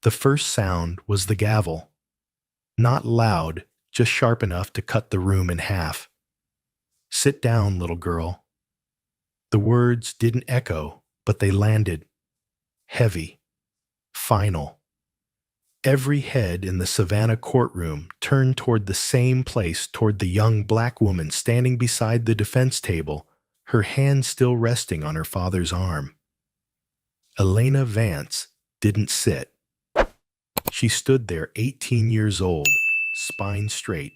The first sound was the gavel. Not loud, just sharp enough to cut the room in half. "Sit down, little girl." The words didn't echo, but they landed. Heavy. Final. Every head in the Savannah courtroom turned toward the same place, toward the young black woman standing beside the defense table, her hand still resting on her father's arm. Elena Vance didn't sit. She stood there 18 years old, spine straight,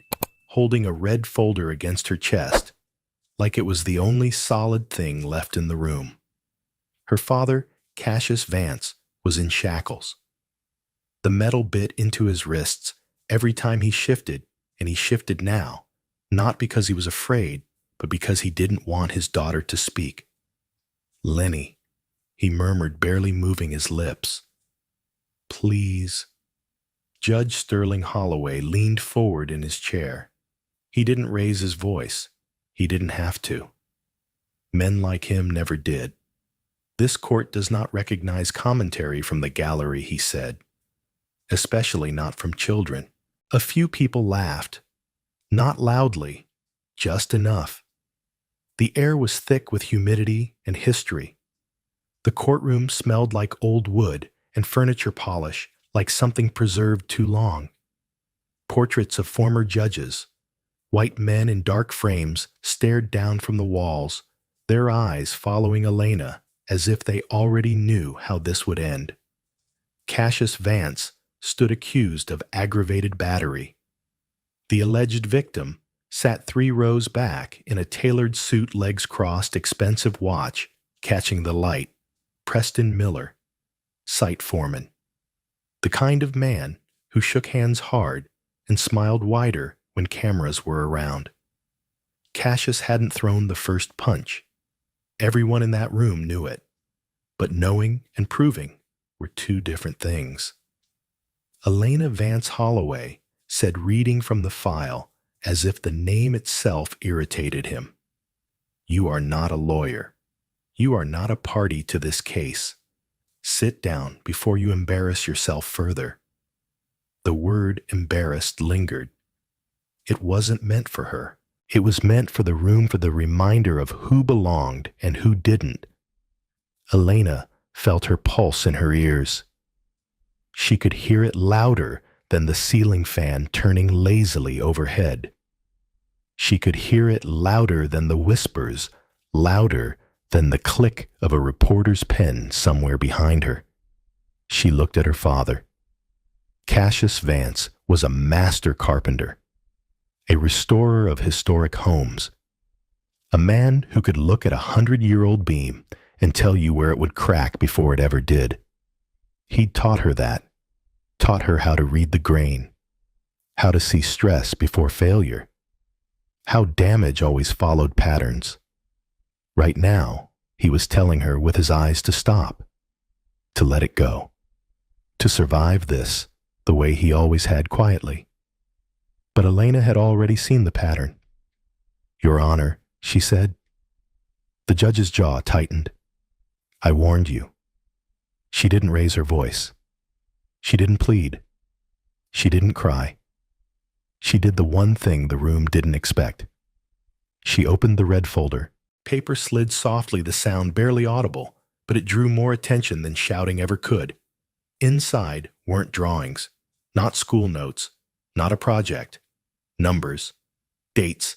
holding a red folder against her chest, like it was the only solid thing left in the room. Her father, Cassius Vance, was in shackles. The metal bit into his wrists every time he shifted, and he shifted now, not because he was afraid, but because he didn't want his daughter to speak. "Lenny," he murmured, barely moving his lips. "Please." Judge Sterling Holloway leaned forward in his chair. He didn't raise his voice. He didn't have to. Men like him never did. "This court does not recognize commentary from the gallery," he said. "Especially not from children." A few people laughed. Not loudly, just enough. The air was thick with humidity and history. The courtroom smelled like old wood and furniture polish, like something preserved too long. Portraits of former judges, white men in dark frames, stared down from the walls, their eyes following Elena as if they already knew how this would end. Cassius Vance stood accused of aggravated battery. The alleged victim sat 3 rows back in a tailored suit, legs crossed, expensive watch, catching the light. Preston Miller, site foreman. The kind of man who shook hands hard and smiled wider when cameras were around. Cassius hadn't thrown the first punch. Everyone in that room knew it. But knowing and proving were two different things. Elena Vance Holloway said, reading from the file as if the name itself irritated him, "You are not a lawyer. You are not a party to this case. Sit down before you embarrass yourself further." The word embarrassed lingered. It wasn't meant for her. It was meant for the room, for the reminder of who belonged and who didn't. Elena felt her pulse in her ears. She could hear it louder than the ceiling fan turning lazily overhead. She could hear it louder than the whispers, louder than the click of a reporter's pen somewhere behind her. She looked at her father. Cassius Vance was a master carpenter, a restorer of historic homes, a man who could look at a 100-year-old beam and tell you where it would crack before it ever did. He'd taught her that, taught her how to read the grain, how to see stress before failure, how damage always followed patterns. Right now, he was telling her with his eyes to stop, to let it go, to survive this the way he always had, quietly. But Elena had already seen the pattern. "Your Honor," she said. The judge's jaw tightened. "I warned you." She didn't raise her voice. She didn't plead. She didn't cry. She did the one thing the room didn't expect. She opened the red folder. Paper slid softly, the sound barely audible, but it drew more attention than shouting ever could. Inside weren't drawings, not school notes, not a project. Numbers, dates,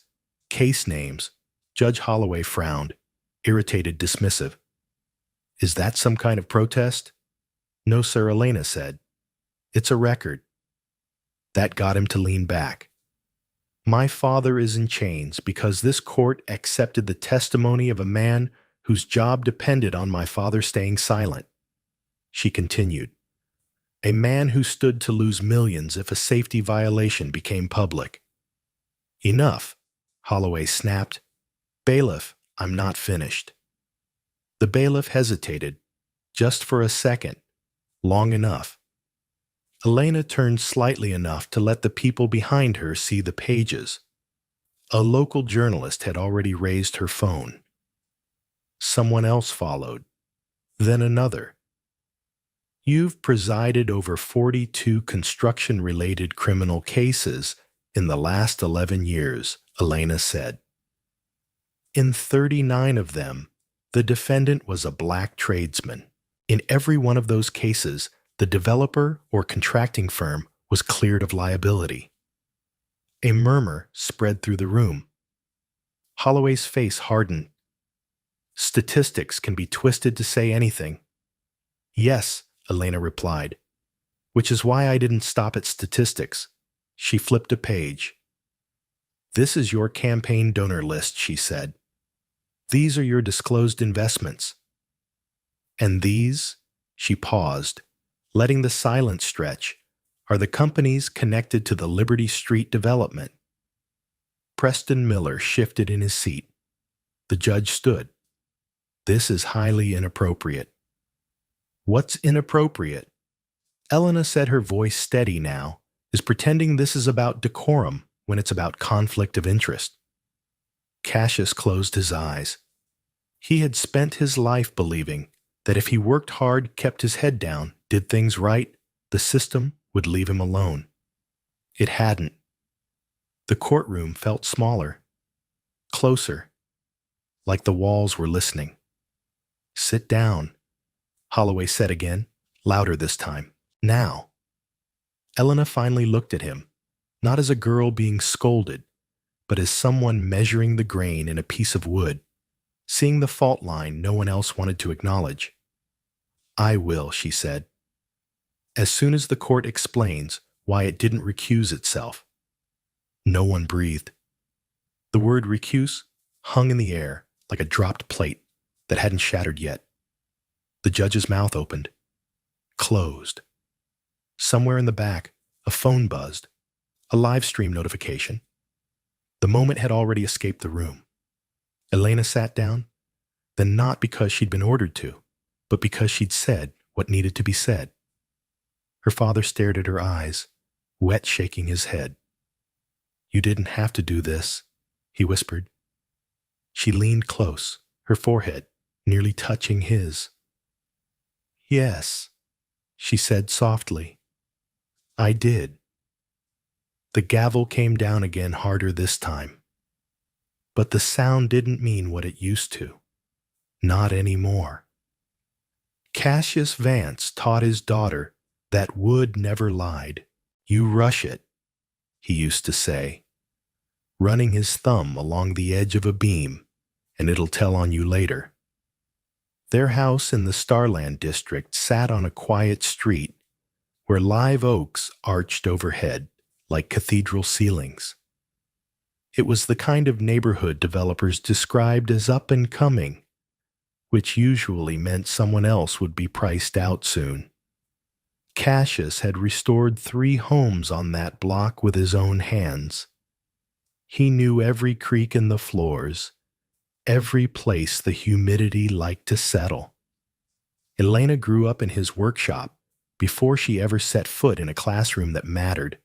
case names. Judge Holloway frowned, irritated, dismissive. "Is that some kind of protest?" "No, sir," Elena said. "It's a record." That got him to lean back. "My father is in chains because this court accepted the testimony of a man whose job depended on my father staying silent." She continued. "A man who stood to lose millions if a safety violation became public." "Enough," Holloway snapped. "Bailiff, I'm not finished." The bailiff hesitated, just for a second, long enough. Elena turned slightly enough to let the people behind her see the pages. A local journalist had already raised her phone. Someone else followed, then another. You've presided over 42 construction-related criminal cases in the last 11 years, Elena said. In 39 of them, the defendant was a black tradesman. In every one of those cases, the developer or contracting firm was cleared of liability. A murmur spread through the room. Holloway's face hardened. Statistics can be twisted to say anything. Yes, Elena replied, which is why I didn't stop at statistics. She flipped a page. This is your campaign donor list, she said. These are your disclosed investments. And these, she paused, letting the silence stretch, are the companies connected to the Liberty Street development. Preston Miller shifted in his seat. The judge stood. This is highly inappropriate. What's inappropriate? Elena said, her voice steady now, is pretending this is about decorum when it's about conflict of interest. Cassius closed his eyes. He had spent his life believing that if he worked hard, kept his head down, did things right, the system would leave him alone. It hadn't. The courtroom felt smaller, closer, like the walls were listening. Sit down, Holloway said again, louder this time. Now. Elena finally looked at him, not as a girl being scolded, but as someone measuring the grain in a piece of wood, seeing the fault line no one else wanted to acknowledge. I will, she said. As soon as the court explains why it didn't recuse itself. No one breathed. The word recuse hung in the air like a dropped plate that hadn't shattered yet. The judge's mouth opened, closed. Somewhere in the back, a phone buzzed, a live stream notification. The moment had already escaped the room. Elena sat down, then not because she'd been ordered to, but because she'd said what needed to be said. Her father stared at her eyes, wet, shaking his head. You didn't have to do this, he whispered. She leaned close, her forehead nearly touching his. Yes, she said softly. I did. The gavel came down again harder this time. But the sound didn't mean what it used to. Not anymore. Cassius Vance taught his daughter that wood never lied. You rush it, he used to say, running his thumb along the edge of a beam, and it'll tell on you later. Their house in the Starland district sat on a quiet street where live oaks arched overhead like cathedral ceilings. It was the kind of neighborhood developers described as up and coming, which usually meant someone else would be priced out soon. Cassius had restored 3 homes on that block with his own hands. He knew every creak in the floors, every place the humidity liked to settle. Elena grew up in his workshop before she ever set foot in a classroom that mattered.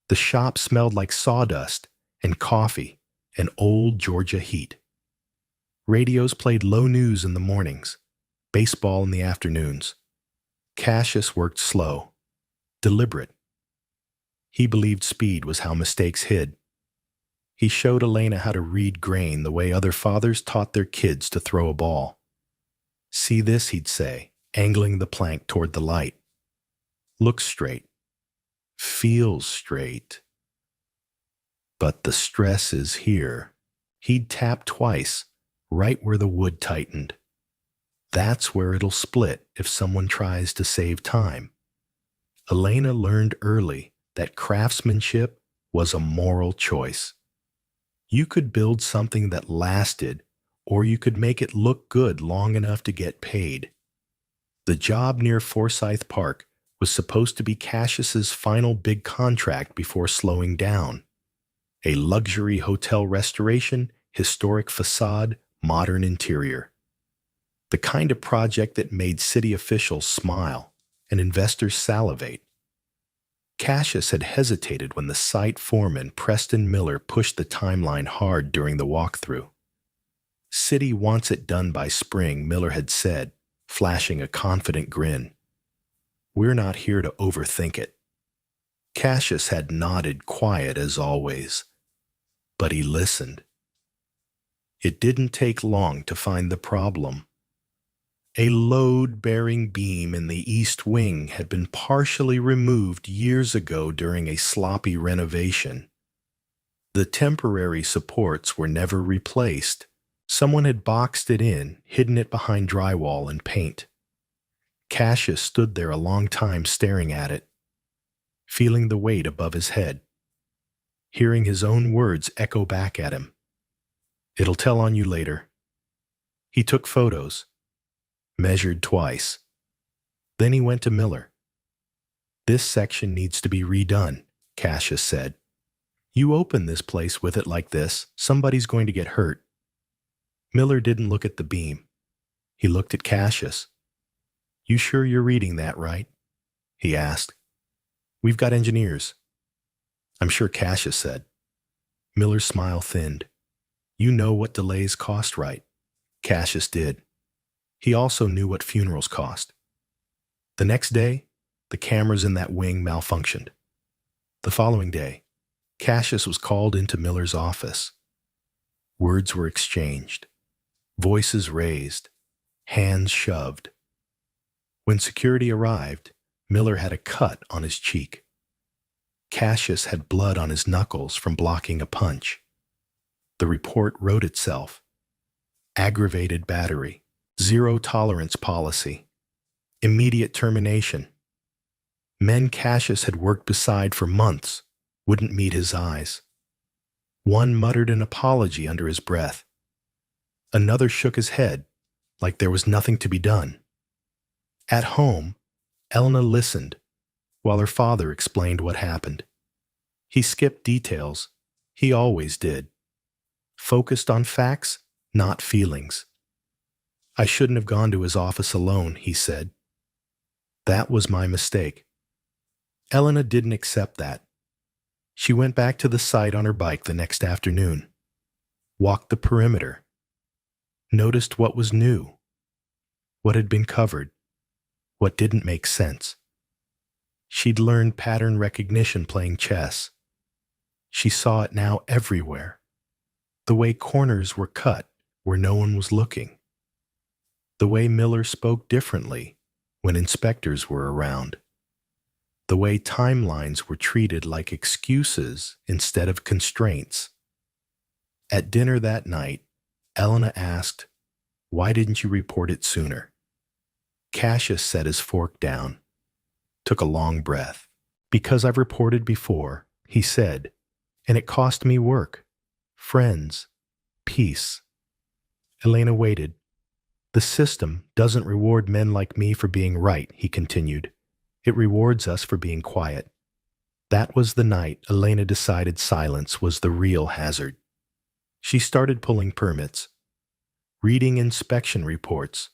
The shop smelled like sawdust and coffee and old Georgia heat. Radios played low news in the mornings, baseball in the afternoons. Cassius worked slow, deliberate. He believed speed was how mistakes hid. He showed Elena how to read grain the way other fathers taught their kids to throw a ball. See this, he'd say, angling the plank toward the light. Look straight. Feel straight. But the stress is here. He'd tap twice, right where the wood tightened. That's where it'll split if someone tries to save time. Elena learned early that craftsmanship was a moral choice. You could build something that lasted, or you could make it look good long enough to get paid. The job near Forsyth Park was supposed to be Cassius's final big contract before slowing down. A luxury hotel restoration, historic facade, modern interior. The kind of project that made city officials smile and investors salivate. Cassius had hesitated when the site foreman, Preston Miller, pushed the timeline hard during the walkthrough. City wants it done by spring, Miller had said, flashing a confident grin. We're not here to overthink it. Cassius had nodded quiet as always, but he listened. It didn't take long to find the problem. A load-bearing beam in the east wing had been partially removed years ago during a sloppy renovation. The temporary supports were never replaced. Someone had boxed it in, hidden it behind drywall and paint. Cassius stood there a long time staring at it, feeling the weight above his head, hearing his own words echo back at him. "It'll tell on you later." He took photos, measured twice. Then he went to Miller. "This section needs to be redone," Cassius said. "You open this place with it like this, somebody's going to get hurt." Miller didn't look at the beam. He looked at Cassius. "You sure you're reading that right?" he asked. "We've got engineers." "I'm sure," Cassius said. Miller's smile thinned. "You know what delays cost, right?" Cassius did. He also knew what funerals cost. The next day, the cameras in that wing malfunctioned. The following day, Cassius was called into Miller's office. Words were exchanged, voices raised, hands shoved. When security arrived, Miller had a cut on his cheek. Cassius had blood on his knuckles from blocking a punch. The report wrote itself. Aggravated battery, zero tolerance policy, immediate termination. Men Cassius had worked beside for months wouldn't meet his eyes. One muttered an apology under his breath. Another shook his head like there was nothing to be done. At home, Elena listened while her father explained what happened. He skipped details. He always did. Focused on facts, not feelings. "I shouldn't have gone to his office alone," he said. "That was my mistake." Elena didn't accept that. She went back to the site on her bike the next afternoon, walked the perimeter, noticed what was new, what had been covered, what didn't make sense. She'd learned pattern recognition playing chess. She saw it now everywhere. The way corners were cut where no one was looking. The way Miller spoke differently when inspectors were around. The way timelines were treated like excuses instead of constraints. At dinner that night, Elena asked, "Why didn't you report it sooner?" Cassius set his fork down, took a long breath. "Because I've reported before," he said, "and it cost me work, friends, peace." Elena waited. "The system doesn't reward men like me for being right," he continued. "It rewards us for being quiet." That was the night Elena decided silence was the real hazard. She started pulling permits, reading inspection reports,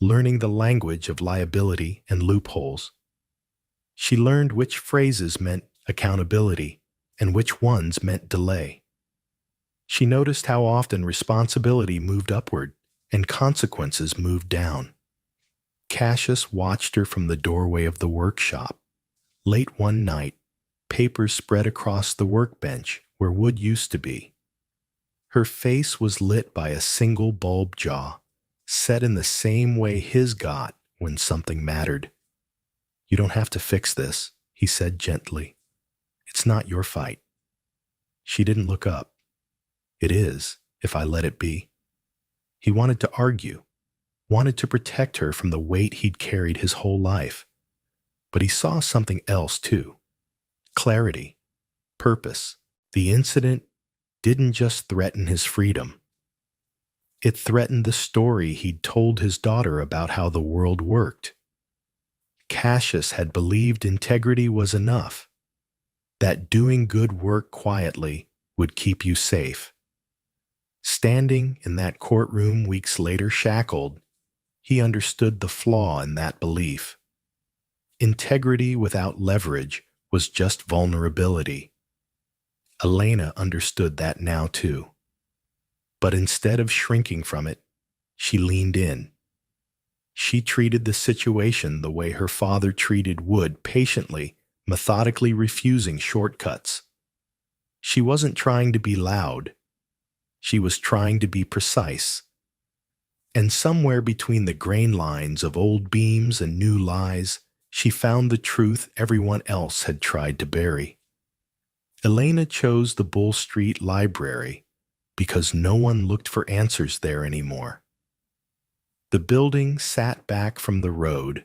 learning the language of liability and loopholes. She learned which phrases meant accountability and which ones meant delay. She noticed how often responsibility moved upward and consequences moved down. Cassius watched her from the doorway of the workshop. Late one night, papers spread across the workbench where wood used to be. Her face was lit by a single bulb jaw, set in the same way his got when something mattered. "You don't have to fix this," he said gently. "It's not your fight." She didn't look up. "It is, if I let it be." He wanted to argue, wanted to protect her from the weight he'd carried his whole life. But he saw something else too. Clarity, purpose. The incident didn't just threaten his freedom. It threatened the story he'd told his daughter about how the world worked. Cassius had believed integrity was enough, that doing good work quietly would keep you safe. Standing in that courtroom weeks later shackled, he understood the flaw in that belief. Integrity without leverage was just vulnerability. Elena understood that now too. But instead of shrinking from it, she leaned in. She treated the situation the way her father treated wood, patiently, methodically refusing shortcuts. She wasn't trying to be loud. She was trying to be precise. And somewhere between the grain lines of old beams and new lies, she found the truth everyone else had tried to bury. Elena chose the Bull Street Library because no one looked for answers there anymore. The building sat back from the road,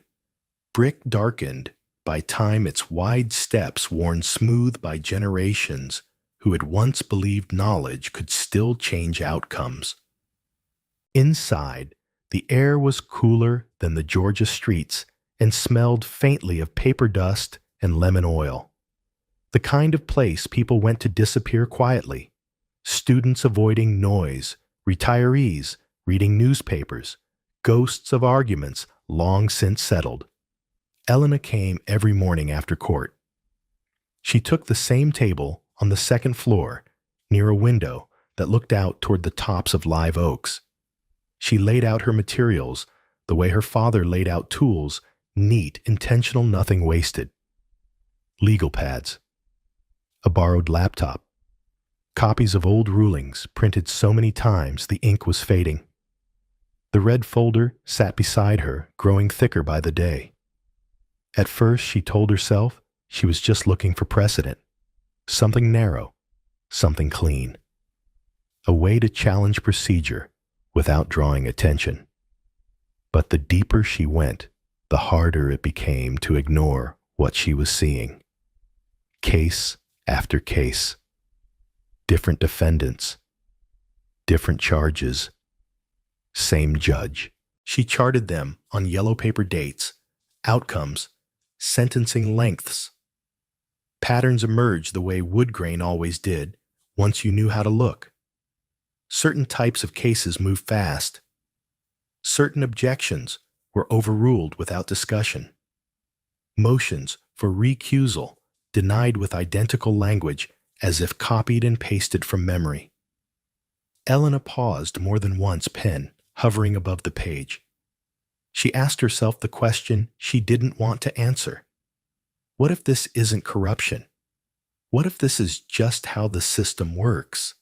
brick darkened by time, its wide steps worn smooth by generations who had once believed knowledge could still change outcomes. Inside, the air was cooler than the Georgia streets and smelled faintly of paper dust and lemon oil. The kind of place people went to disappear quietly. Students avoiding noise, retirees reading newspapers, ghosts of arguments long since settled. Elena came every morning after court. She took the same table on the second floor near a window that looked out toward the tops of live oaks. She laid out her materials the way her father laid out tools, neat, intentional, nothing wasted. Legal pads, a borrowed laptop, copies of old rulings printed so many times the ink was fading. The red folder sat beside her, growing thicker by the day. At first, she told herself she was just looking for precedent, something narrow, something clean, a way to challenge procedure without drawing attention. But the deeper she went, the harder it became to ignore what she was seeing. Case after case. Different defendants. Different charges. Same judge. She charted them on yellow paper dates, outcomes, sentencing lengths. Patterns emerged the way wood grain always did once you knew how to look. Certain types of cases moved fast. Certain objections were overruled without discussion. Motions for recusal denied with identical language as if copied and pasted from memory. Elena paused more than once, pen hovering above the page. She asked herself the question she didn't want to answer. What if this isn't corruption? What if this is just how the system works?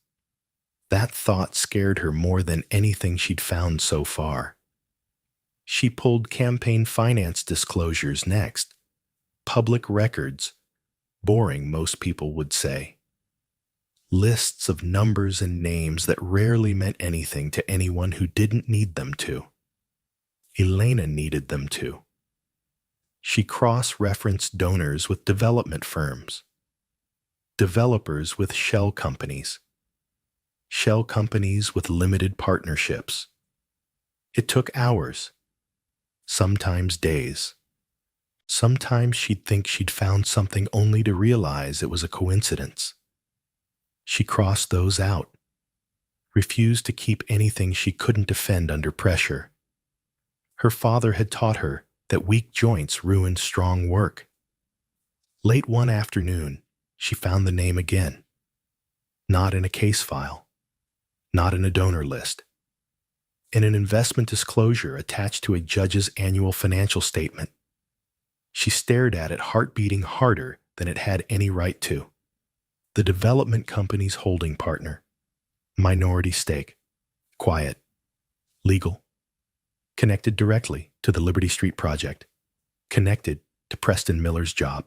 That thought scared her more than anything she'd found so far. She pulled campaign finance disclosures next. Public records. Boring, most people would say. Lists of numbers and names that rarely meant anything to anyone who didn't need them to. Elena needed them to. She cross-referenced donors with development firms, developers with shell companies with limited partnerships. It took hours, sometimes days. Sometimes she'd think she'd found something only to realize it was a coincidence. She crossed those out, refused to keep anything she couldn't defend under pressure. Her father had taught her that weak joints ruined strong work. Late one afternoon, she found the name again. Not in a case file, not in a donor list, in an investment disclosure attached to a judge's annual financial statement. She stared at it, heart beating harder than it had any right to. The development company's holding partner, minority stake, quiet, legal, connected directly to the Liberty Street project, connected to Preston Miller's job.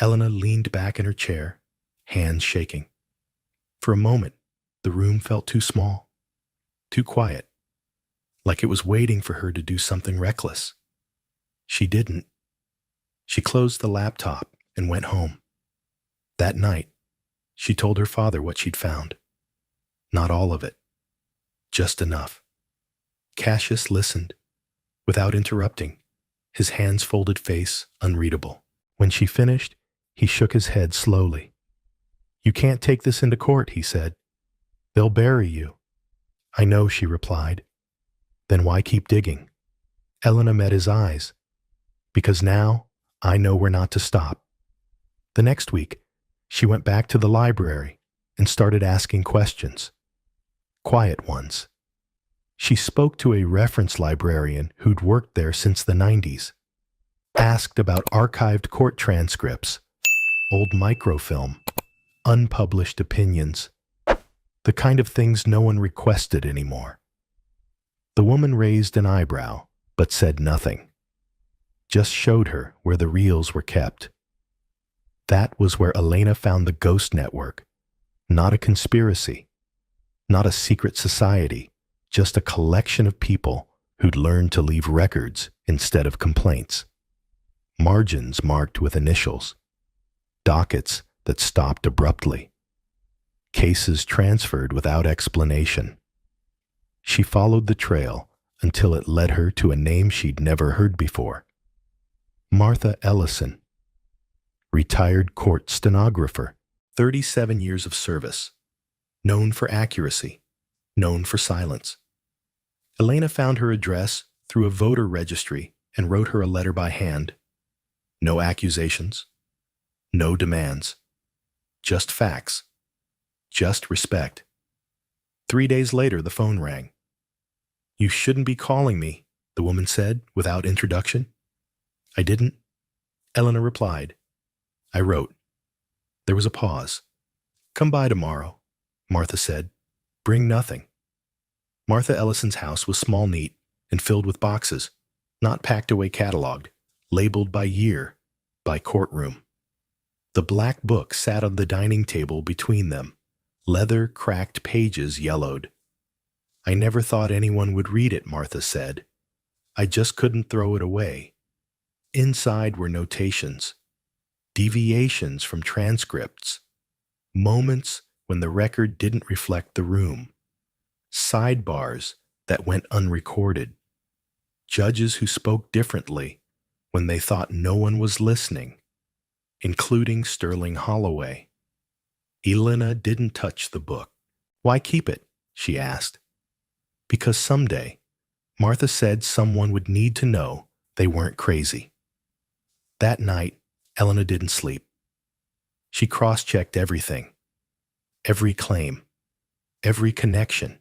Elena leaned back in her chair, hands shaking. For a moment, the room felt too small, too quiet, like it was waiting for her to do something reckless. She didn't. She closed the laptop and went home. That night, she told her father what she'd found. Not all of it, just enough. Cassius listened, without interrupting, his hands-folded face unreadable. When she finished, he shook his head slowly. "You can't take this into court," he said. "They'll bury you." "I know," she replied. "Then why keep digging?" Elena met his eyes. "Because now I know where not to stop." The next week, she went back to the library and started asking questions. Quiet ones. She spoke to a reference librarian who'd worked there since the 90s, asked about archived court transcripts, old microfilm, unpublished opinions, the kind of things no one requested anymore. The woman raised an eyebrow, but said nothing, just showed her where the reels were kept. That was where Elena found the ghost network, not a conspiracy, not a secret society, just a collection of people who'd learned to leave records instead of complaints. Margins marked with initials, dockets that stopped abruptly, cases transferred without explanation. She followed the trail until it led her to a name she'd never heard before. Martha Ellison, retired court stenographer, 37 years of service, known for accuracy, known for silence. Elena found her address through a voter registry and wrote her a letter by hand. No accusations, no demands, just facts, just respect. 3 days later, the phone rang. "You shouldn't be calling me," the woman said without introduction. "I didn't," Elena replied. "I wrote." There was a pause. "Come by tomorrow," Martha said. "Bring nothing." Martha Ellison's house was small, neat, and filled with boxes, not packed away cataloged, labeled by year, by courtroom. The black book sat on the dining table between them, leather cracked pages yellowed. "I never thought anyone would read it," Martha said. "I just couldn't throw it away." Inside were notations, deviations from transcripts, moments when the record didn't reflect the room, sidebars that went unrecorded, judges who spoke differently when they thought no one was listening, including Sterling Holloway. Elena didn't touch the book. "Why keep it?" she asked. "Because someday," Martha said, "someone would need to know they weren't crazy." That night, Elena didn't sleep. She cross-checked everything, every claim, every connection.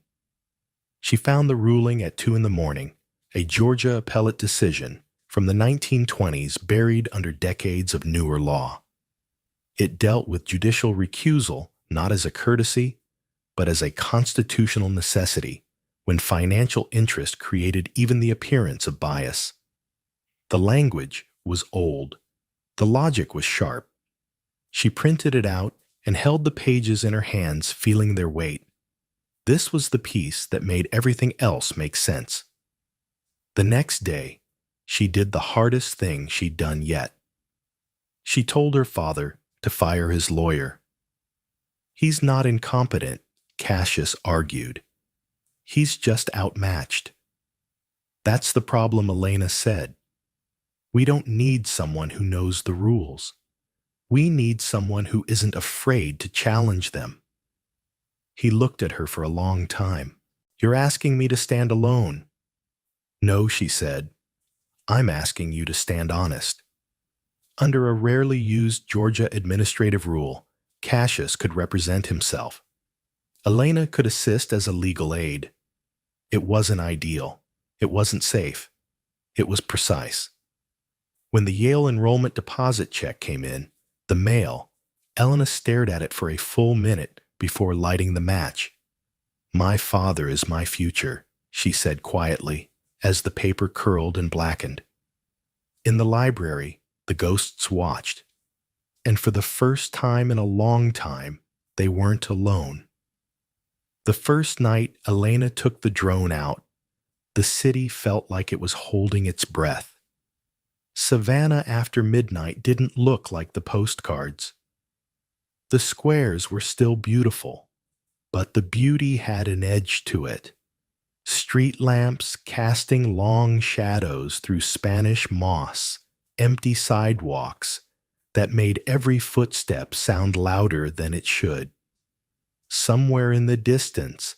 She found the ruling at 2 a.m, a Georgia appellate decision from the 1920s buried under decades of newer law. It dealt with judicial recusal not as a courtesy, but as a constitutional necessity when financial interest created even the appearance of bias. The language was old. The logic was sharp. She printed it out and held the pages in her hands, feeling their weight. This was the piece that made everything else make sense. The next day, she did the hardest thing she'd done yet. She told her father to fire his lawyer. "He's not incompetent," Cassius argued. "He's just outmatched." "That's the problem," Elena said. "We don't need someone who knows the rules. We need someone who isn't afraid to challenge them." He looked at her for a long time. "You're asking me to stand alone." "No," she said. "I'm asking you to stand honest." Under a rarely used Georgia administrative rule, Cassius could represent himself. Elena could assist as a legal aid. It wasn't ideal. It wasn't safe. It was precise. When the Yale enrollment deposit check came in, the mail, Elena stared at it for a full minute before lighting the match. "My father is my future," she said quietly, as the paper curled and blackened. In the library, the ghosts watched. And for the first time in a long time, they weren't alone. The first night Elena took the drone out, the city felt like it was holding its breath. Savannah after midnight didn't look like the postcards. The squares were still beautiful, but the beauty had an edge to it. Street lamps casting long shadows through Spanish moss, empty sidewalks that made every footstep sound louder than it should. Somewhere in the distance,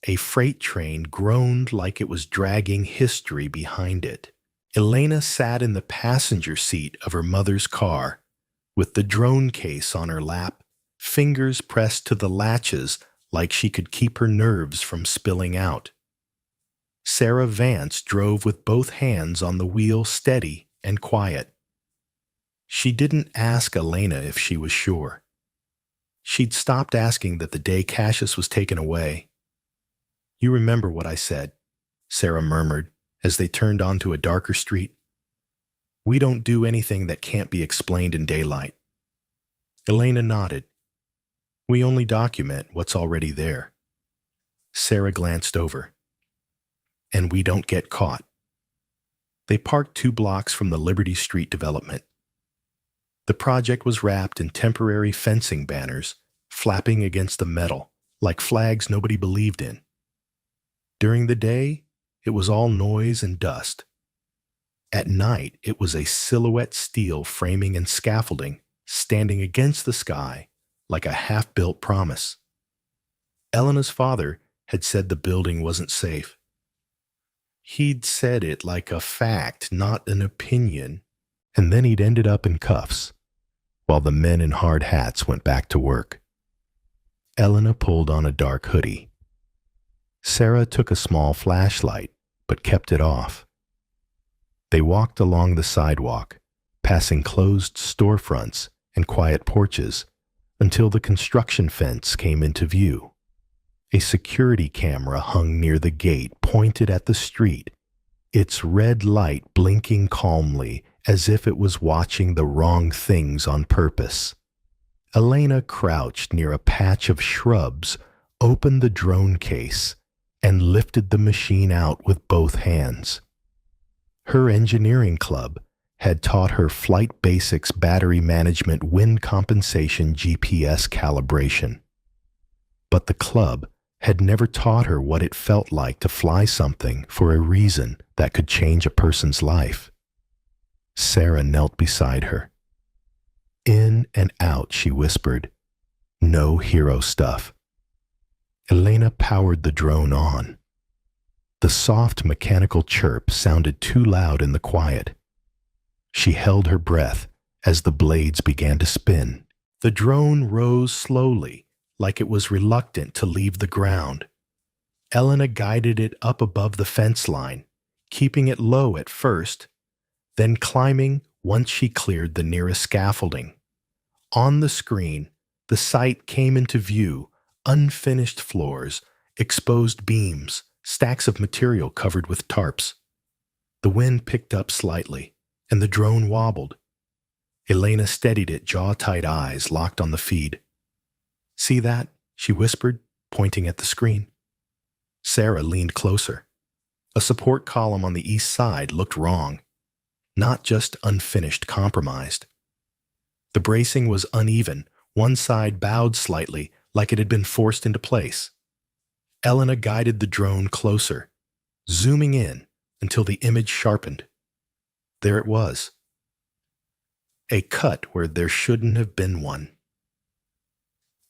a freight train groaned like it was dragging history behind it. Elena sat in the passenger seat of her mother's car, with the drone case on her lap, fingers pressed to the latches like she could keep her nerves from spilling out. Sarah Vance drove with both hands on the wheel, steady and quiet. She didn't ask Elena if she was sure. She'd stopped asking that the day Cassius was taken away. "You remember what I said," Sarah murmured as they turned onto a darker street. "We don't do anything that can't be explained in daylight." Elena nodded. "We only document what's already there." Sarah glanced over. "And we don't get caught." They parked 2 blocks from the Liberty Street development. The project was wrapped in temporary fencing banners, flapping against the metal, like flags nobody believed in. During the day, it was all noise and dust. At night, it was a silhouette steel framing and scaffolding standing against the sky like a half-built promise. Elena's father had said the building wasn't safe. He'd said it like a fact, not an opinion, and then he'd ended up in cuffs, while the men in hard hats went back to work. Elena pulled on a dark hoodie. Sarah took a small flashlight, but kept it off. They walked along the sidewalk, passing closed storefronts and quiet porches, until the construction fence came into view. A security camera hung near the gate, pointed at the street, its red light blinking calmly as if it was watching the wrong things on purpose. Elena crouched near a patch of shrubs, opened the drone case, and lifted the machine out with both hands. Her engineering club had taught her flight basics, battery management, wind compensation, GPS calibration. But the club had never taught her what it felt like to fly something for a reason that could change a person's life. Sarah knelt beside her. "In and out," she whispered. "No hero stuff." Elena powered the drone on. The soft mechanical chirp sounded too loud in the quiet. She held her breath as the blades began to spin. The drone rose slowly, like it was reluctant to leave the ground. Elena guided it up above the fence line, keeping it low at first, then climbing once she cleared the nearest scaffolding. On the screen, the site came into view: unfinished floors, exposed beams, stacks of material covered with tarps. The wind picked up slightly, and the drone wobbled. Elena steadied it, jaw-tight, eyes locked on the feed. "See that?" she whispered, pointing at the screen. Sarah leaned closer. A support column on the east side looked wrong, not just unfinished, compromised. The bracing was uneven, one side bowed slightly, like it had been forced into place. Elena guided the drone closer, zooming in until the image sharpened. There it was. A cut where there shouldn't have been one.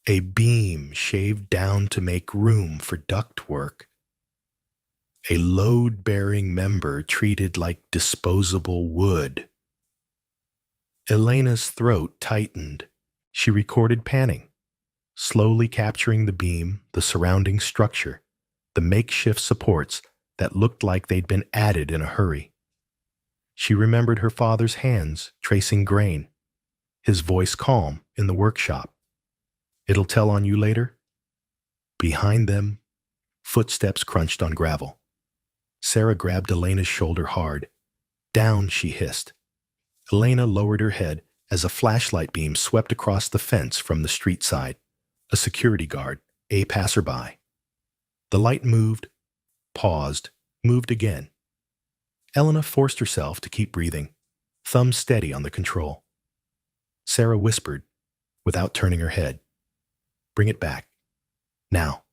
A beam shaved down to make room for ductwork. A load-bearing member treated like disposable wood. Elena's throat tightened. She recorded panning, slowly capturing the beam, the surrounding structure, the makeshift supports that looked like they'd been added in a hurry. She remembered her father's hands tracing grain, his voice calm in the workshop. "It'll tell on you later?" Behind them, footsteps crunched on gravel. Sarah grabbed Elena's shoulder hard. "Down," she hissed. Elena lowered her head as a flashlight beam swept across the fence from the street side. A security guard, a passerby. The light moved, paused, moved again. Elena forced herself to keep breathing, thumb steady on the control. Sarah whispered, without turning her head, "Bring it back. Now."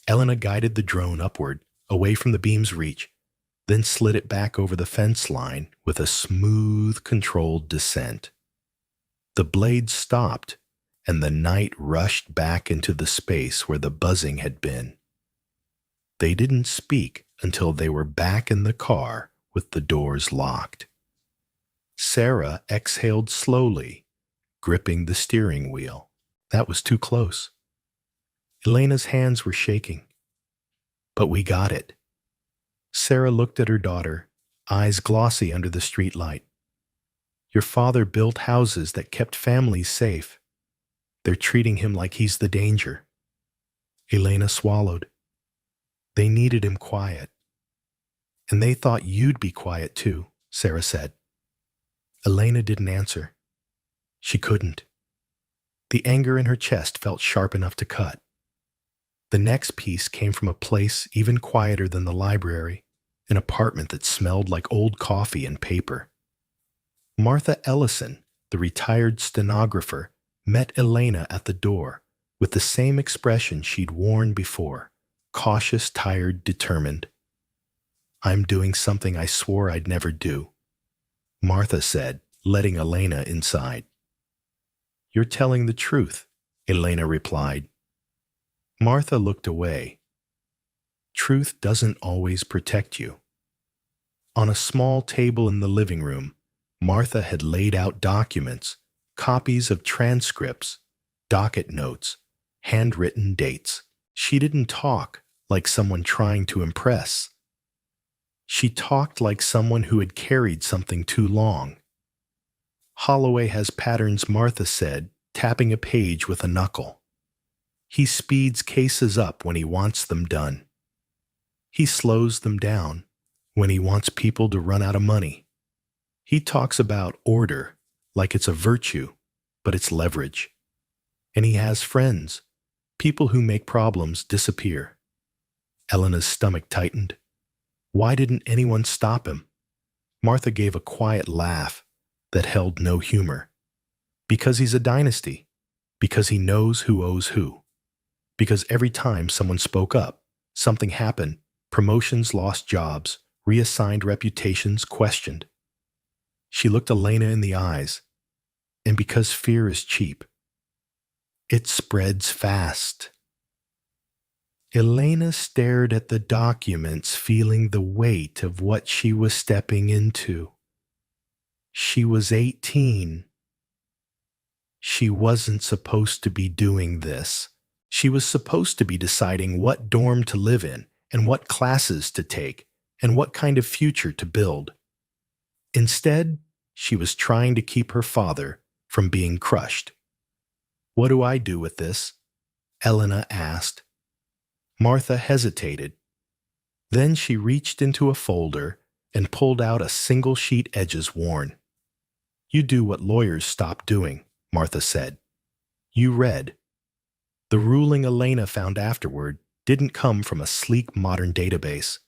Elena guided the drone upward, away from the beam's reach, then slid it back over the fence line with a smooth, controlled descent. The blade stopped, and the night rushed back into the space where the buzzing had been. They didn't speak until they were back in the car with the doors locked. Sarah exhaled slowly, gripping the steering wheel. That was too close. Elena's hands were shaking. "But we got it." Sarah looked at her daughter, eyes glossy under the streetlight. Your father built houses that kept families safe. They're treating him like he's the danger. Elena swallowed. They needed him quiet. And they thought you'd be quiet too, Sarah said. Elena didn't answer. She couldn't. The anger in her chest felt sharp enough to cut. The next piece came from a place even quieter than the library, an apartment that smelled like old coffee and paper. Martha Ellison, the retired stenographer, met Elena at the door with the same expression she'd worn before, cautious, tired, determined. I'm doing something I swore I'd never do, Martha said, letting Elena inside. You're telling the truth, Elena replied. Martha looked away. Truth doesn't always protect you. On a small table in the living room, Martha had laid out documents, copies of transcripts, docket notes, handwritten dates. She didn't talk like someone trying to impress. She talked like someone who had carried something too long. Holloway has patterns, Martha said, tapping a page with a knuckle. He speeds cases up when he wants them done. He slows them down when he wants people to run out of money. He talks about order like it's a virtue, but it's leverage. And he has friends, people who make problems disappear. Elena's stomach tightened. Why didn't anyone stop him? Martha gave a quiet laugh that held no humor. Because he's a dynasty. Because he knows who owes who. Because every time someone spoke up, something happened. Promotions lost jobs, reassigned reputations questioned. She looked Elena in the eyes. And because fear is cheap, it spreads fast. Elena stared at the documents, feeling the weight of what she was stepping into. She was 18. She wasn't supposed to be doing this. She was supposed to be deciding what dorm to live in and what classes to take and what kind of future to build. Instead, she was trying to keep her father from being crushed. What do I do with this? Elena asked. Martha hesitated. Then she reached into a folder and pulled out a single sheet, edges worn. You do what lawyers stop doing, Martha said. You read. The ruling Elena found afterward didn't come from a sleek modern database.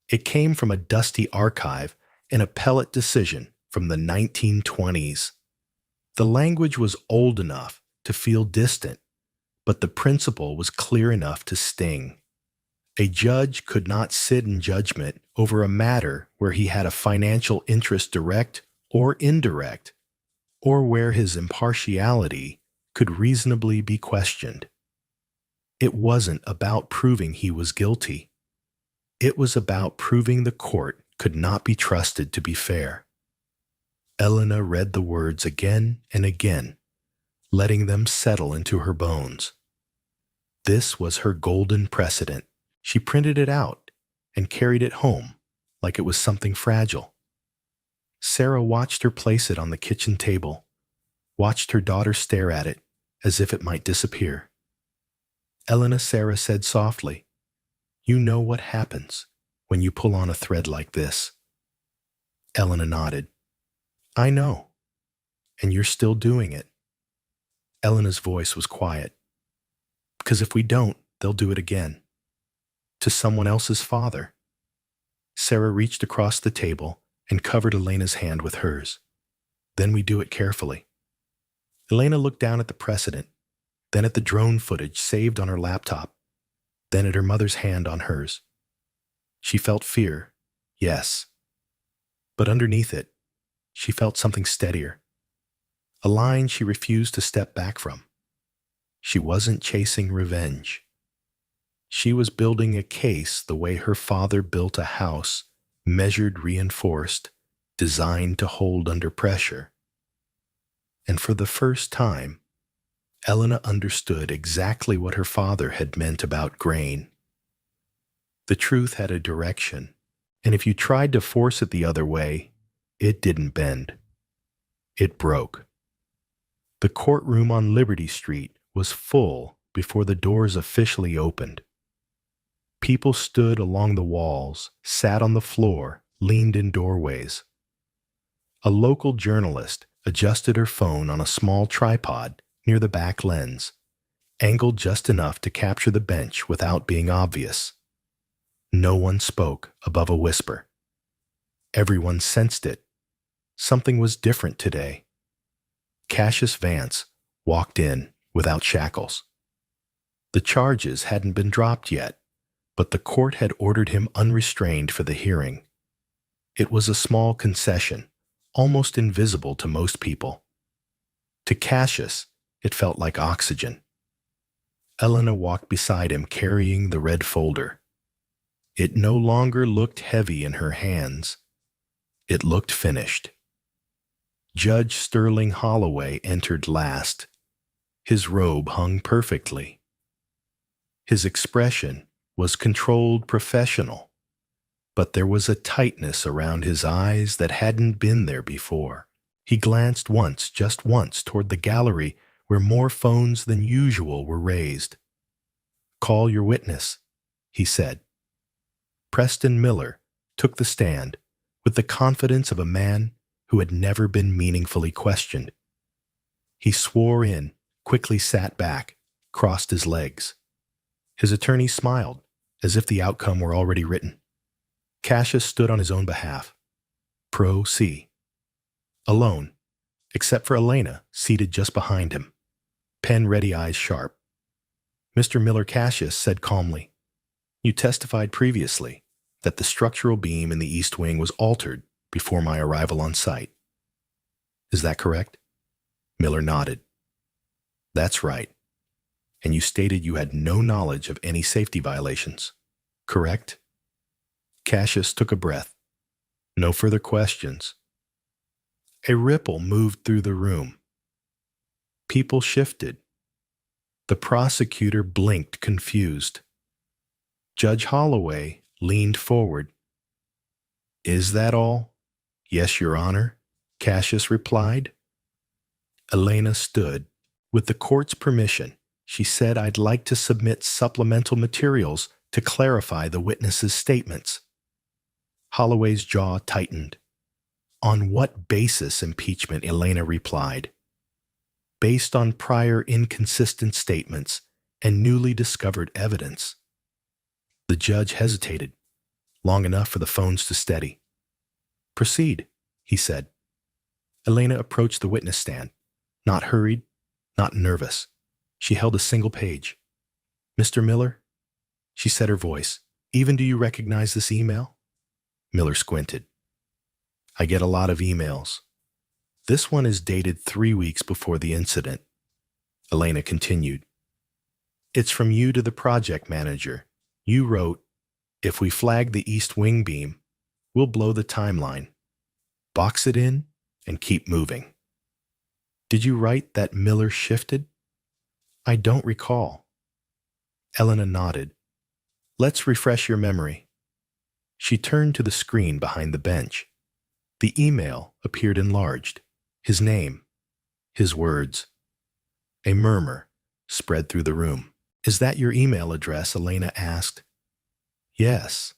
It came from a dusty archive, an appellate decision from the 1920s. The language was old enough to feel distant, but the principle was clear enough to sting. A judge could not sit in judgment over a matter where he had a financial interest, direct or indirect, or where his impartiality could reasonably be questioned. It wasn't about proving he was guilty. It was about proving the court could not be trusted to be fair. Elena read the words again and again, letting them settle into her bones. This was her golden precedent. She printed it out and carried it home like it was something fragile. Sarah watched her place it on the kitchen table, watched her daughter stare at it as if it might disappear. Elena, Sarah said softly, You know what happens when you pull on a thread like this. Elena nodded. I know. And you're still doing it. Elena's voice was quiet. Because if we don't, they'll do it again. To someone else's father. Sarah reached across the table and covered Elena's hand with hers. Then we do it carefully. Elena looked down at the precedent, then at the drone footage saved on her laptop, then at her mother's hand on hers. She felt fear, yes. But underneath it, she felt something steadier. A line she refused to step back from. She wasn't chasing revenge. She was building a case the way her father built a house, measured, reinforced, designed to hold under pressure. And for the first time, Elena understood exactly what her father had meant about grain. The truth had a direction, And if you tried to force it the other way, it didn't bend. It broke. The courtroom on Liberty Street was full before the doors officially opened. People stood along the walls, sat on the floor, leaned in doorways. A local journalist adjusted her phone on a small tripod near the back lens, angled just enough to capture the bench without being obvious. No one spoke above a whisper. Everyone sensed it. Something was different today. Cassius Vance walked in without shackles. The charges hadn't been dropped yet, but the court had ordered him unrestrained for the hearing. It was a small concession, almost invisible to most people. To Cassius, it felt like oxygen. Elena walked beside him carrying the red folder. It no longer looked heavy in her hands. It looked finished. Judge Sterling Holloway entered last. His robe hung perfectly. His expression was controlled professional, but there was a tightness around his eyes that hadn't been there before. He glanced once, just once, toward the gallery where more phones than usual were raised. "Call your witness," he said. Preston Miller took the stand with the confidence of a man who had never been meaningfully questioned. He swore in, quickly sat back, crossed his legs. His attorney smiled, as if the outcome were already written. Cassius stood on his own behalf. Pro se. Alone, except for Elena, seated just behind him. Pen ready, eyes sharp. Mr. Miller Cassius said calmly, "You testified previously that the structural beam in the east wing was altered before my arrival on site. Is that correct?" Miller nodded. "That's right. And you stated you had no knowledge of any safety violations, correct?" Cassius took a breath. No further questions. A ripple moved through the room. People shifted. The prosecutor blinked, confused. Judge Holloway leaned forward. "Is that all?" "Yes, Your Honor," Cassius replied. Elena stood. With the court's permission, she said, "I'd like to submit supplemental materials to clarify the witness's statements." Holloway's jaw tightened. "On what basis impeachment?" Elena replied. "Based on prior inconsistent statements and newly discovered evidence." The judge hesitated, long enough for the phones to steady. "Proceed," he said. Elena approached the witness stand, not hurried, not nervous. She held a single page. "Mr. Miller," she said, her voice, "even do you recognize this email?" Miller squinted. "I get a lot of emails. This one is dated 3 weeks before the incident." Elena continued. "It's from you to the project manager. You wrote, 'If we flag the east wing beam, we'll blow the timeline. Box it in and keep moving.' Did you write that Miller shifted?" "I don't recall." Elena nodded. "Let's refresh your memory." She turned to the screen behind the bench. The email appeared enlarged. His name. His words. A murmur spread through the room. "Is that your email address?" Elena asked. "Yes."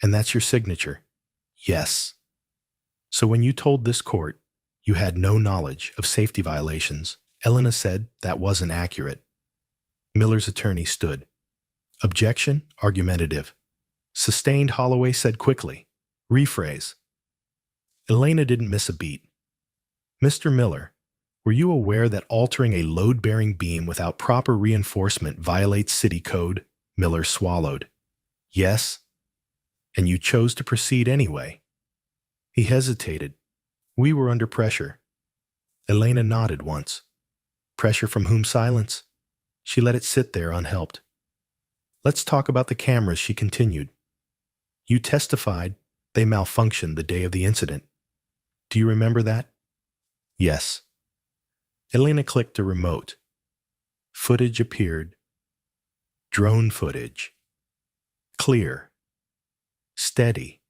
"And that's your signature?" "Yes." "So when you told this court you had no knowledge of safety violations," Elena said, "that wasn't accurate." Miller's attorney stood. "Objection, argumentative." "Sustained," Holloway said quickly. "Rephrase." Elena didn't miss a beat. "Mr. Miller, were you aware that altering a load-bearing beam without proper reinforcement violates city code?" Miller swallowed. "Yes." "And you chose to proceed anyway?" He hesitated. "We were under pressure." Elena nodded once. "Pressure from whom?" Silence. She let it sit there unhelped. "Let's talk about the cameras," she continued. "You testified they malfunctioned the day of the incident. Do you remember that?" "Yes." Elena clicked a remote. Footage appeared. Drone footage. Clear. Steady.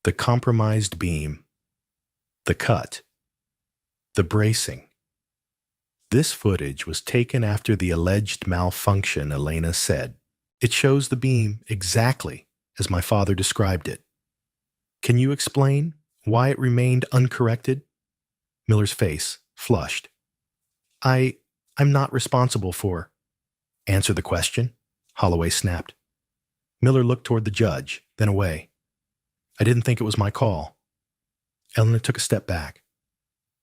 The compromised beam, the cut, the bracing. This footage was taken after the alleged malfunction, Elena said. It shows the beam exactly as my father described it. Can you explain why it remained uncorrected? Miller's face flushed. I'm not responsible for. Answer the question, Holloway snapped. Miller looked toward the judge, then away. I didn't think it was my call. Elena took a step back.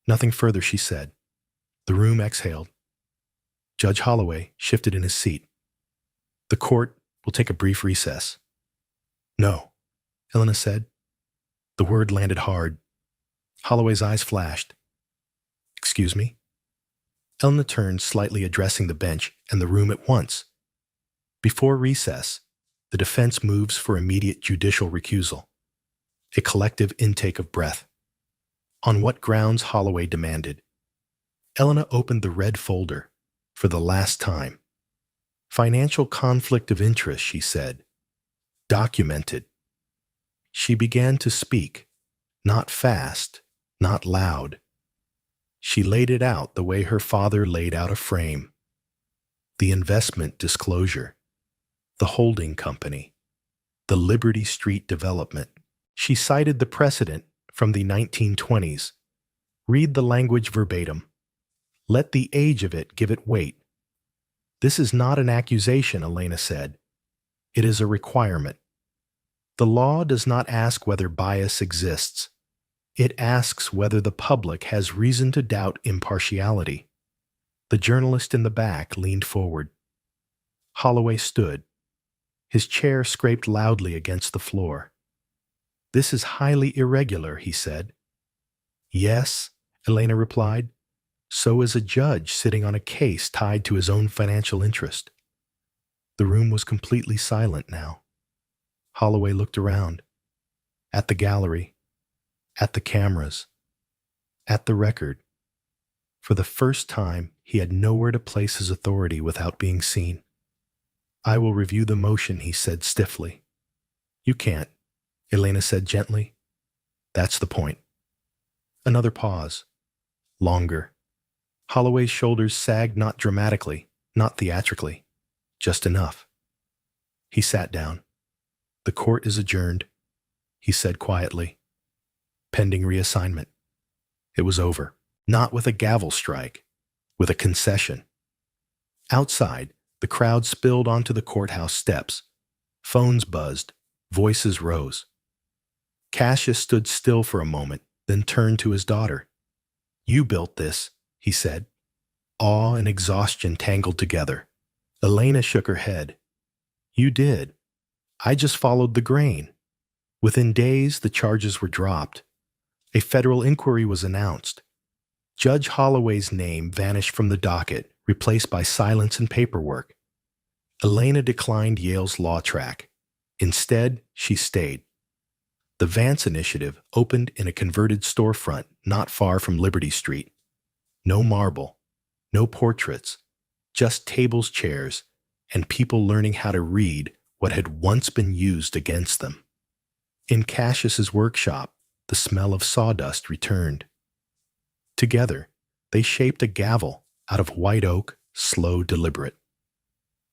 Nothing further, she said. The room exhaled. Judge Holloway shifted in his seat. The court will take a brief recess. No, Elena said. The word landed hard. Holloway's eyes flashed. Excuse me? Elena turned, slightly addressing the bench and the room at once. Before recess, the defense moves for immediate judicial recusal, a collective intake of breath. On what grounds, Holloway demanded. Elena opened the red folder for the last time. Financial conflict of interest, she said. Documented. She began to speak, not fast, not loud. She laid it out the way her father laid out a frame. The investment disclosure, the holding company, the Liberty Street development. She cited the precedent from the 1920s. Read the language verbatim. Let the age of it give it weight. This is not an accusation, Elena said. It is a requirement. The law does not ask whether bias exists. It asks whether the public has reason to doubt impartiality. The journalist in the back leaned forward. Holloway stood. His chair scraped loudly against the floor. This is highly irregular, he said. Yes, Elena replied. So is a judge sitting on a case tied to his own financial interest. The room was completely silent now. Holloway looked around. At the gallery. At the cameras. At the record. For the first time, he had nowhere to place his authority without being seen. I will review the motion, he said stiffly. You can't, Elena said gently. That's the point. Another pause. Longer. Holloway's shoulders sagged not dramatically, not theatrically, just enough. He sat down. The court is adjourned, he said quietly. Pending reassignment. It was over. Not with a gavel strike, with a concession. Outside, the crowd spilled onto the courthouse steps. Phones buzzed. Voices rose. Cassius stood still for a moment, then turned to his daughter. You built this, he said. Awe and exhaustion tangled together. Elena shook her head. You did. I just followed the grain. Within days, the charges were dropped. A federal inquiry was announced. Judge Holloway's name vanished from the docket, replaced by silence and paperwork. Elena declined Yale's law track. Instead, she stayed. The Vance Initiative opened in a converted storefront not far from Liberty Street. No marble, no portraits, just tables, chairs, and people learning how to read what had once been used against them. In Cassius's workshop, the smell of sawdust returned. Together, they shaped a gavel out of white oak, slow, deliberate.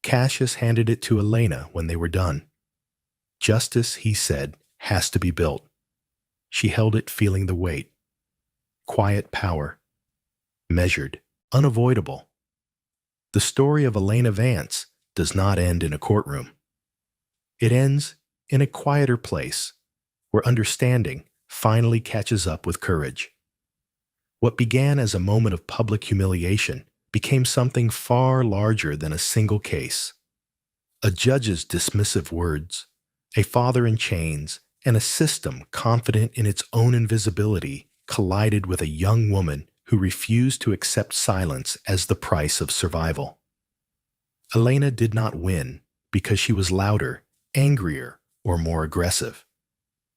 Cassius handed it to Elena when they were done. Justice, he said, has to be built. She held it, feeling the weight. Quiet power. Measured. Unavoidable. The story of Elena Vance does not end in a courtroom. It ends in a quieter place, where understanding finally catches up with courage. What began as a moment of public humiliation became something far larger than a single case. A judge's dismissive words, a father in chains, and a system confident in its own invisibility collided with a young woman who refused to accept silence as the price of survival. Elena did not win because she was louder, angrier, or more aggressive.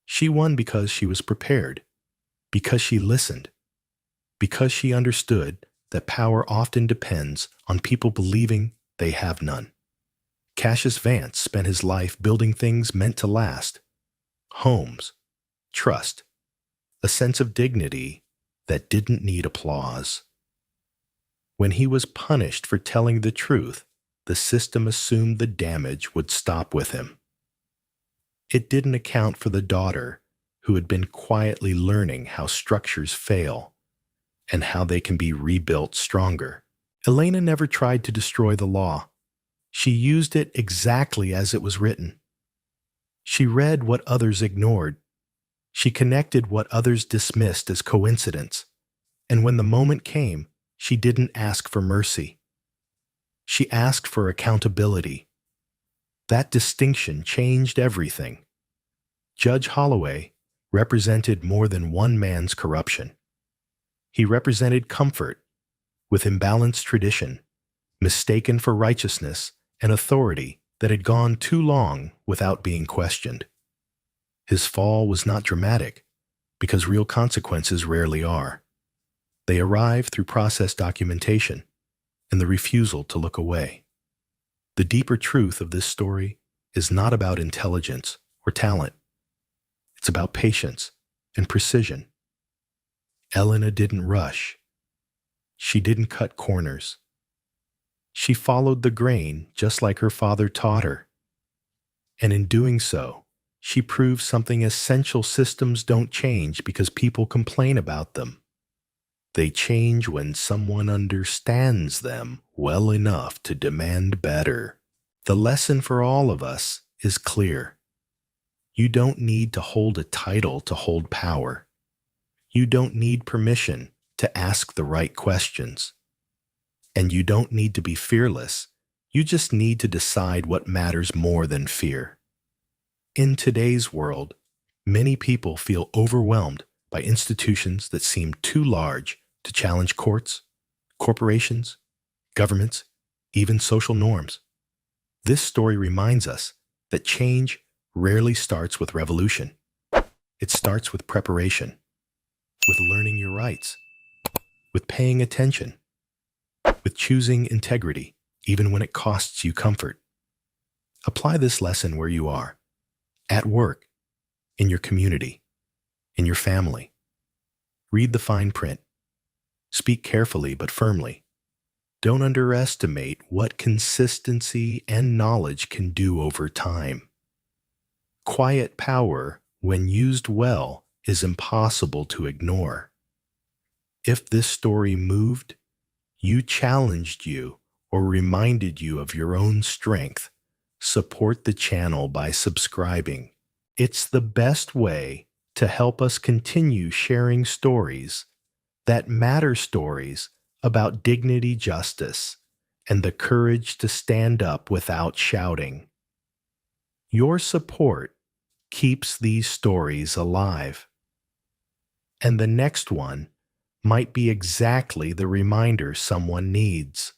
She won because she was prepared, because she listened, because she understood that power often depends on people believing they have none. Cassius Vance spent his life building things meant to last. Homes, trust, a sense of dignity that didn't need applause. When he was punished for telling the truth, the system assumed the damage would stop with him. It didn't account for the daughter who had been quietly learning how structures fail and how they can be rebuilt stronger. Elena never tried to destroy the law. She used it exactly as it was written. She read what others ignored. She connected what others dismissed as coincidence. And when the moment came, she didn't ask for mercy. She asked for accountability. That distinction changed everything. Judge Holloway represented more than one man's corruption. He represented comfort with imbalanced tradition, mistaken for righteousness and authority that had gone too long without being questioned. His fall was not dramatic, because real consequences rarely are. They arrive through process documentation and the refusal to look away. The deeper truth of this story is not about intelligence or talent. It's about patience and precision. Elena didn't rush. She didn't cut corners. She followed the grain just like her father taught her. And in doing so, she proved something essential: systems don't change because people complain about them. They change when someone understands them well enough to demand better. The lesson for all of us is clear. You don't need to hold a title to hold power. You don't need permission to ask the right questions. And you don't need to be fearless. You just need to decide what matters more than fear. In today's world, many people feel overwhelmed by institutions that seem too large to challenge courts, corporations, governments, even social norms. This story reminds us that change rarely starts with revolution. It starts with preparation, with learning your rights, with paying attention, with choosing integrity, even when it costs you comfort. Apply this lesson where you are, at work, in your community, in your family. Read the fine print. Speak carefully but firmly. Don't underestimate what consistency and knowledge can do over time. Quiet power, when used well, is impossible to ignore. If this story moved you, challenged you, or reminded you of your own strength, support the channel by subscribing. It's the best way to help us continue sharing stories that matter, stories about dignity, justice, and the courage to stand up without shouting. Your support keeps these stories alive. And the next one might be exactly the reminder someone needs.